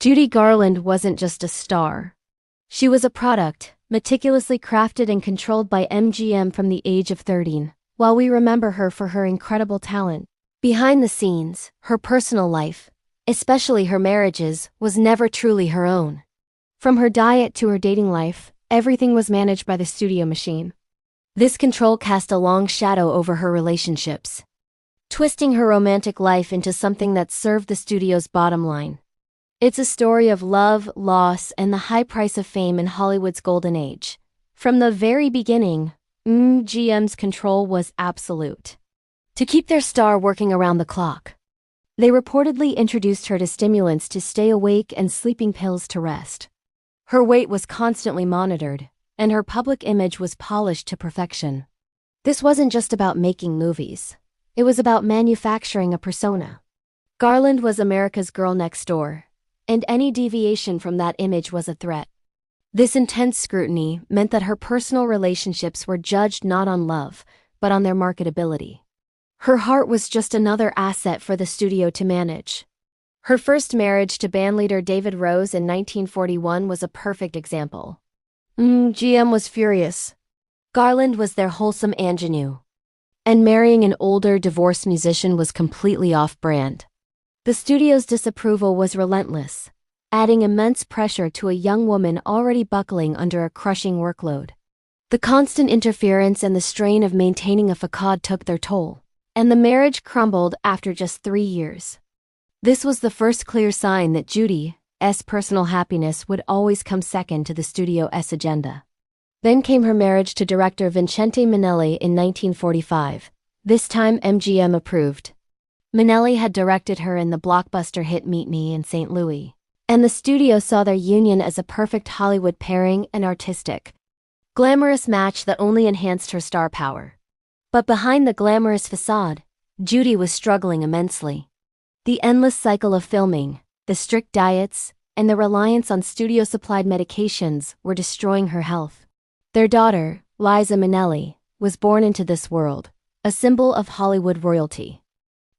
Judy Garland wasn't just a star. She was a product, meticulously crafted and controlled by MGM from the age of 13. While we remember her for her incredible talent, behind the scenes, her personal life, especially her marriages, was never truly her own. From her diet to her dating life, everything was managed by the studio machine. This control cast a long shadow over her relationships, twisting her romantic life into something that served the studio's bottom line. It's a story of love, loss, and the high price of fame in Hollywood's golden age. From the very beginning, MGM's control was absolute. To keep their star working around the clock, they reportedly introduced her to stimulants to stay awake and sleeping pills to rest. Her weight was constantly monitored, and her public image was polished to perfection. This wasn't just about making movies. It was about manufacturing a persona. Garland was America's girl next door, and any deviation from that image was a threat. This intense scrutiny meant that her personal relationships were judged not on love, but on their marketability. Her heart was just another asset for the studio to manage. Her first marriage to bandleader David Rose in 1941 was a perfect example. MGM was furious. Garland was their wholesome ingenue, and marrying an older, divorced musician was completely off-brand. The studio's disapproval was relentless, adding immense pressure to a young woman already buckling under a crushing workload. The constant interference and the strain of maintaining a facade took their toll, and the marriage crumbled after just 3 years. This was the first clear sign that Judy's personal happiness would always come second to the studio's agenda. Then came her marriage to director Vincente Minnelli in 1945. This time MGM approved. Minnelli had directed her in the blockbuster hit Meet Me in St. Louis, and the studio saw their union as a perfect Hollywood pairing and artistic, glamorous match that only enhanced her star power. But behind the glamorous facade, Judy was struggling immensely. The endless cycle of filming, the strict diets, and the reliance on studio-supplied medications were destroying her health. Their daughter, Liza Minnelli, was born into this world, a symbol of Hollywood royalty.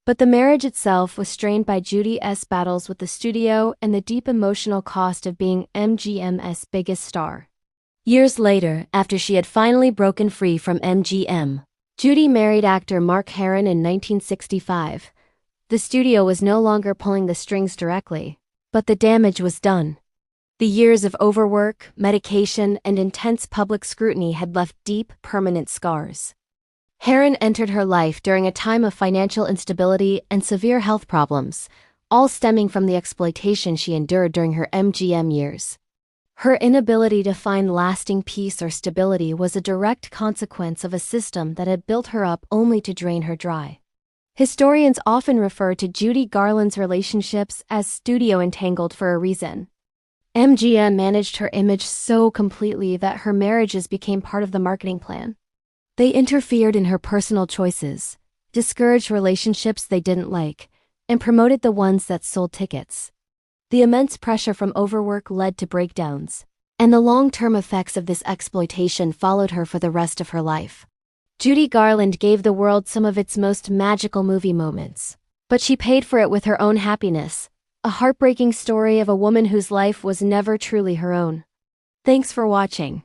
But the marriage itself was strained by Judy's battles with the studio and the deep emotional cost of being MGM's biggest star. Years later, after she had finally broken free from MGM, Judy married actor Mark Harron in 1965. The studio was no longer pulling the strings directly, but the damage was done. The years of overwork, medication, and intense public scrutiny had left deep, permanent scars. Harron entered her life during a time of financial instability and severe health problems, all stemming from the exploitation she endured during her MGM years. Her inability to find lasting peace or stability was a direct consequence of a system that had built her up only to drain her dry. Historians often refer to Judy Garland's relationships as studio-entangled for a reason. MGM managed her image so completely that her marriages became part of the marketing plan. They interfered in her personal choices, discouraged relationships they didn't like, and promoted the ones that sold tickets. The immense pressure from overwork led to breakdowns, and the long-term effects of this exploitation followed her for the rest of her life. Judy Garland gave the world some of its most magical movie moments, but she paid for it with her own happiness, a heartbreaking story of a woman whose life was never truly her own. Thanks for watching.